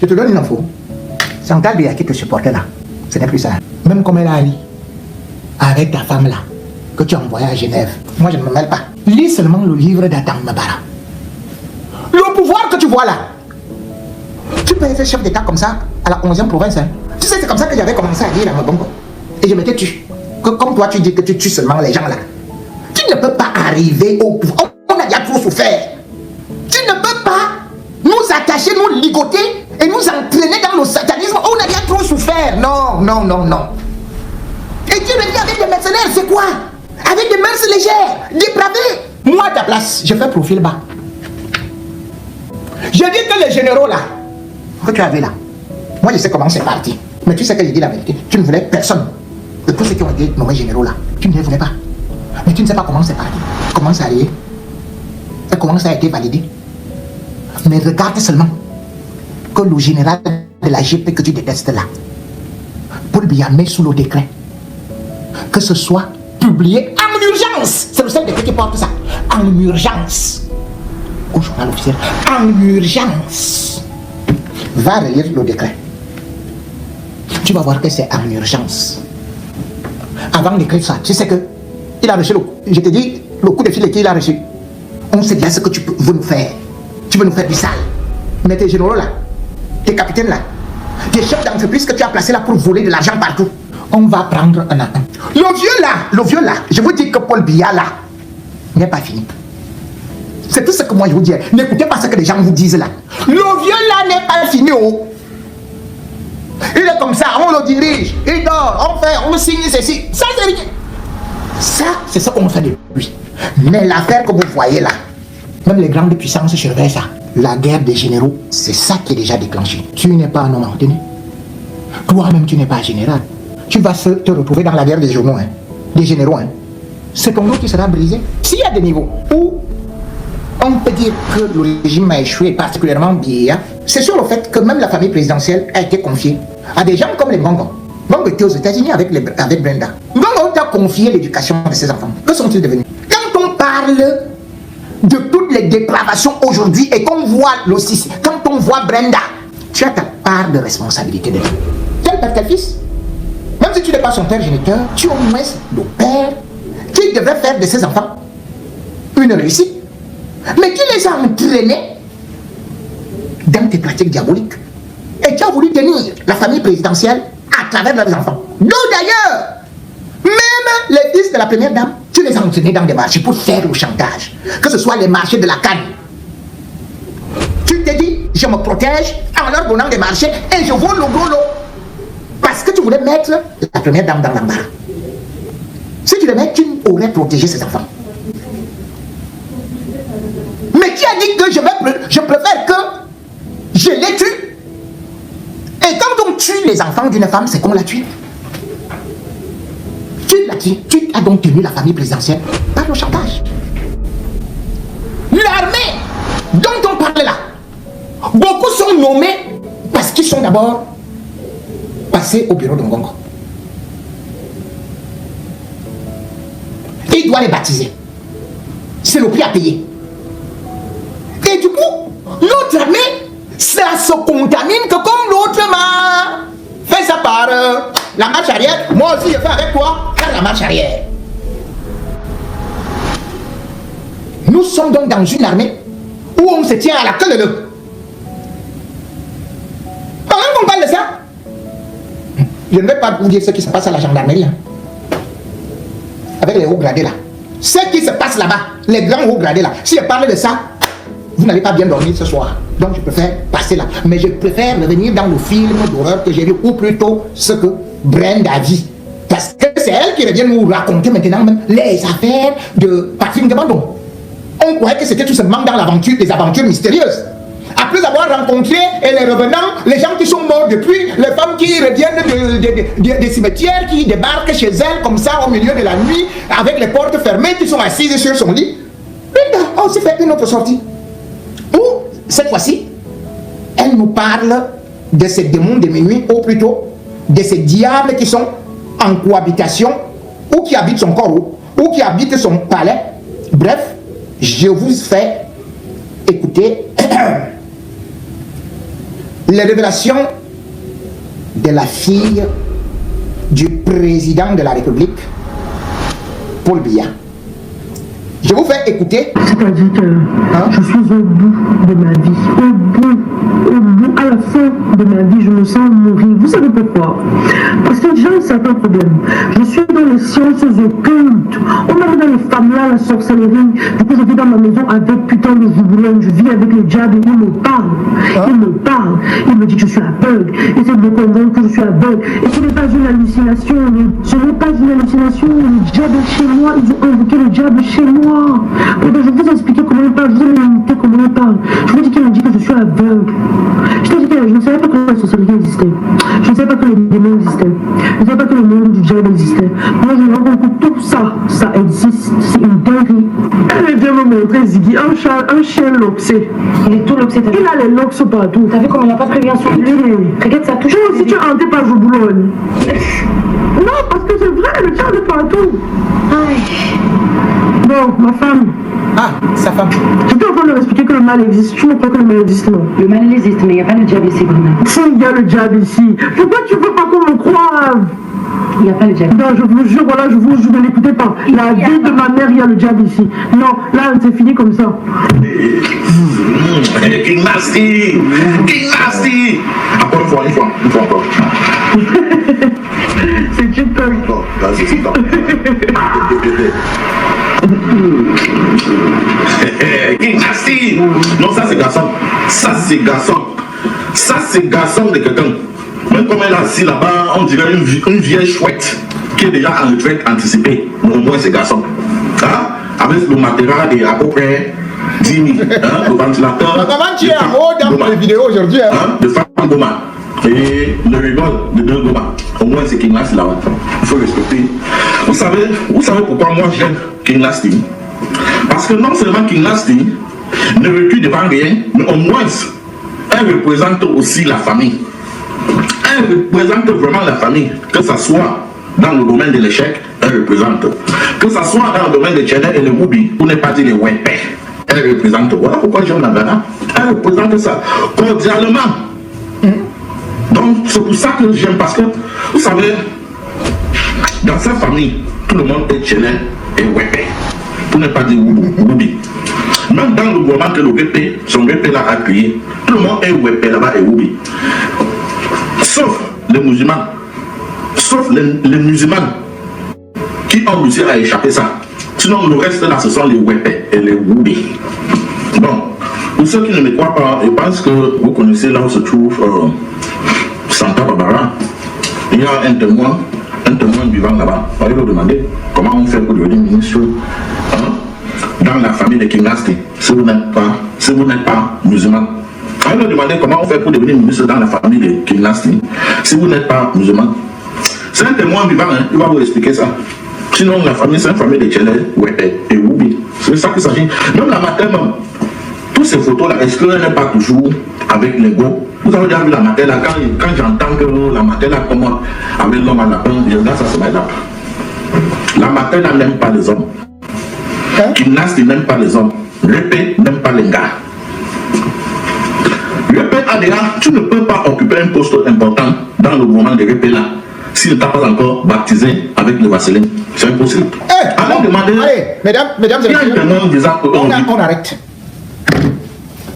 te donne une info. C'est Chantal Biya qui te supportait là. Ce n'est plus ça. Même comme elle a dit, avec ta femme là, que tu as envoyé à Genève. Moi, je ne me mêle pas. Lis seulement le livre d'Adam Mabara. Le pouvoir que tu vois là, tu peux être chef d'État comme ça à la 11e province. Hein. Tu sais, c'est comme ça que j'avais commencé à dire à Mabongo. Et je m'étais tué. Que comme toi, tu dis que tu tues seulement les gens là. Tu ne peux pas arriver au pouvoir. On a déjà trop souffert. Tu ne peux pas nous attacher, nous ligoter et nous entraîner dans le satanisme. On a déjà trop souffert. Non, non, non, non. Et tu me dis avec des mercenaires, c'est quoi? Avec des mœurs légères, dépravées. Moi, à ta place, je fais profil bas. Je dis que les généraux là, que tu avais là, moi je sais comment c'est parti. Mais tu sais que j'ai dit la vérité. Tu ne voulais personne. De tous ceux qui ont été nommés généraux là, tu ne les voulais pas. Mais tu ne sais pas comment c'est parti. Comment ça allait. Et comment ça a été validé. Mais regarde seulement que le général de la GP que tu détestes là, Paul Biya met sous le décret que ce soit publié en urgence. C'est le seul décret qui porte ça. En urgence. Au journal officiel. En urgence. Va relire le décret. Tu vas voir que c'est en urgence. Avant d'écrire ça, tu sais que il a reçu le coup. Je te dis, le coup de filet qu'il a reçu. On sait bien ce que tu veux nous faire. Tu veux nous faire du sale. Mais tes généraux là, tes capitaines là, tes chefs d'entreprise que tu as placés là pour voler de l'argent partout. On va prendre un à un. Le vieux là, je vous dis que Paul Biya là n'est pas fini. C'est tout ce que moi je vous dis. N'écoutez pas ce que les gens vous disent là. Le vieux là n'est pas fini. Oh. Il est comme ça, on le dirige, il dort, on signe ceci. Ça c'est rien. Ça, c'est ce qu'on fait depuis. Mais l'affaire que vous voyez là, même les grandes puissances surveillent ça. La guerre des généraux, c'est ça qui est déjà déclenché. Tu n'es pas un homme ordonné. Toi-même, tu n'es pas général. Tu vas te retrouver dans la guerre des journaux, hein, des généraux. Hein. C'est ton nom qui sera brisé. S'il y a des niveaux où on peut dire que le régime a échoué, particulièrement Biya, c'est sur le fait que même la famille présidentielle a été confiée à des gens comme les Ngongo. Ngongo était aux États-Unis avec Brenda. Ngongo t'a confié l'éducation de ses enfants. Que sont-ils devenus? Quand on parle de toutes les dépravations aujourd'hui et qu'on voit l'Ossis, quand on voit Brenda, tu as ta part de responsabilité dedans. Quel père, quel fils? Même si tu n'es pas son père géniteur, tu es au moins le père qui devrait faire de ses enfants une réussite. Mais tu les as entraînés dans tes pratiques diaboliques. Et tu as voulu tenir la famille présidentielle à travers leurs enfants. Nous d'ailleurs, même les fils de la première dame, tu les as entraînés dans des marchés pour faire le chantage. Que ce soit les marchés de la canne. Tu t'es dit, je me protège en leur donnant des marchés et je vole le gros lot. Parce que tu voulais mettre la première dame dans l'embarras. Si tu le mets, tu aurais protégé ses enfants. Mais qui a dit que je préfère que je les tue? Et quand on tue les enfants d'une femme, c'est qu'on la tue. Tu l'as tué. Tu as donc tenu la famille présidentielle par le chantage. L'armée dont on parle là, beaucoup sont nommés parce qu'ils sont d'abord passés au bureau de Ngongo. Il doit les baptiser. C'est le prix à payer. Et du coup, l'autre armée, ça se contamine que comme l'autre m'a fait ça par la marche arrière, moi aussi je fais avec toi par la marche arrière. Nous sommes donc dans une armée où on se tient à la queue de l'œuf. Pendant qu'on parle de ça, je ne vais pas vous dire ce qui se passe à la gendarmerie. Hein. Avec les hauts gradés là. Ce qui se passe là-bas, les grands hauts gradés là. Si je parle de ça, vous n'allez pas bien dormir ce soir. Donc je préfère passer là. Mais je préfère revenir dans le film d'horreur que j'ai vu, ou plutôt ce que Brenda dit. Parce que c'est elle qui revient nous raconter maintenant même les affaires de Patrick Ndebandong. On croyait que c'était tout simplement dans l'aventure, des aventures mystérieuses. Après avoir rencontré et les revenants, les gens qui sont morts depuis, les femmes qui reviennent des cimetières, qui débarquent chez elles comme ça au milieu de la nuit, avec les portes fermées, qui sont assises sur son lit. Brenda a aussi fait une autre sortie. Où, cette fois-ci, elle nous parle de ces démons de minuit, ou plutôt de ces diables qui sont en cohabitation, ou qui habitent son corps, ou qui habitent son palais. Bref, je vous fais écouter les révélations de la fille du président de la République, Paul Biya. Je vous fais écouter. C'est-à-dire que je suis au bout de ma vie. Au bout, à la fin de ma vie, je me sens mourir. Vous savez pourquoi? Parce que j'ai un certain problème. Je suis dans les sciences occultes. On m'a dit dans les femmes là, la sorcellerie. Du coup, je vis dans ma maison avec putain de Jouboulon. Je vis avec le diable. Il me parle. Il me parle. Il me dit que je suis aveugle. Il essaie de me convaincre que je suis aveugle. Et ce n'est pas une hallucination. Ce n'est pas une hallucination. Le diable est chez moi. Ils ont invoqué le diable chez moi. Je vais vous expliquer comment il parle, je vais vous imiter comment il parle. Je vous dis qu'il a dit que je suis aveugle. Je te dis que je ne savais pas que la sorcellerie existait. Je ne savais pas que les démons existaient. Je ne savais pas que le monde du diable existait. Moi, je me rends compte que tout ça, ça existe. C'est une dinguerie. Elle vient me montrer Ziggy, un chien loxé. Il est tout loxé. Il a les lox partout. T'as vu comment il n'a pas prévu sur lui? Regarde, ça touche. Si tu es hanté par Jouboulon. Non, parce que c'est vrai, le chien est partout. Bon, ma femme. Ah, sa femme. J'étais en train de leur expliquer que le mal existe. Tu ne crois que le mal existe, non? Le mal existe, mais il n'y a pas le diable ici, Bruno. Si, il y a le diable ici. Pourquoi tu veux pas qu'on me croive? Il n'y a pas le diable. Non, je vous jure, voilà, je vous jure, ne l'écoutez pas. La vie de ma mère, il y a le diable ici. Non, là, c'est fini comme ça. King Nasty! King Nasty! Encore une fois encore. C'est TikTok. Non, là, c'est TikTok. King Nasty! Non, ça c'est garçon. Ça c'est garçon de quelqu'un. Même comme elle est assise là-bas, on dirait une vieille chouette qui est déjà en retraite anticipée. Mais au moins c'est garçon. Hein? Avec le matériel et à peu près 10 000. Hein? Le ventilateur. Comment tu es en haut dans les vidéos aujourd'hui? De femmes Goma. Et le rigole de deux Goma. Au moins c'est King Nasty là-bas. Il faut respecter. Vous savez pourquoi moi j'aime King Nasty? Parce que non seulement King Nasty ne recule devant rien, mais au moins elle représente aussi la famille. Elle représente vraiment la famille, que ce soit dans le domaine de l'échec, elle représente. Que ce soit dans le domaine de Tchène et le Woubi, pour ne pas dire les Wempé, elle représente. Voilà pourquoi j'aime la Ghana. Elle représente ça cordialement. Donc c'est pour ça que j'aime, parce que vous savez, dans sa famille, tout le monde est Tchène et Wempé, pour ne pas dire Woubi. Même dans le moment que le VP, son VP l'a accueilli, tout le monde est Wempé là-bas et Woubi. Sauf les musulmans. Sauf les musulmans qui ont réussi à échapper ça. Sinon, le reste là, ce sont les Wempé et les Woubi. Bon, pour ceux qui ne me croient pas, je pense que vous connaissez là où se trouve Santa Barbara. Il y a un témoin vivant là-bas. On va lui demander comment on fait pour devenir ministre dans la famille de King Nasty, si vous n'êtes pas musulman. On va lui demander comment on fait pour devenir ministre dans la famille de King Nasty, si vous n'êtes pas musulman. C'est un témoin vivant, hein, il va vous expliquer ça. Sinon, la famille, c'est une famille de Tchène et Woubi. C'est ça qu'il s'agit. Même la matin, même, toutes ces photos-là, est-ce qu'elle n'est pas toujours avec l'ego? Vous avez déjà vu la matin, là, quand j'entends que la matin, là, comment avec l'homme à lapin, je regarde ça, c'est ma lap. La matin, là, n'aime pas les hommes. King Nasty n'aime pas les hommes. Répé n'aime pas les gars. Répé a déjà, tu ne peux pas occuper un poste important dans le mouvement de Répé là s'il ne t'a pas encore baptisé avec le vaseline. C'est impossible. Allez, mesdames et messieurs, on arrête.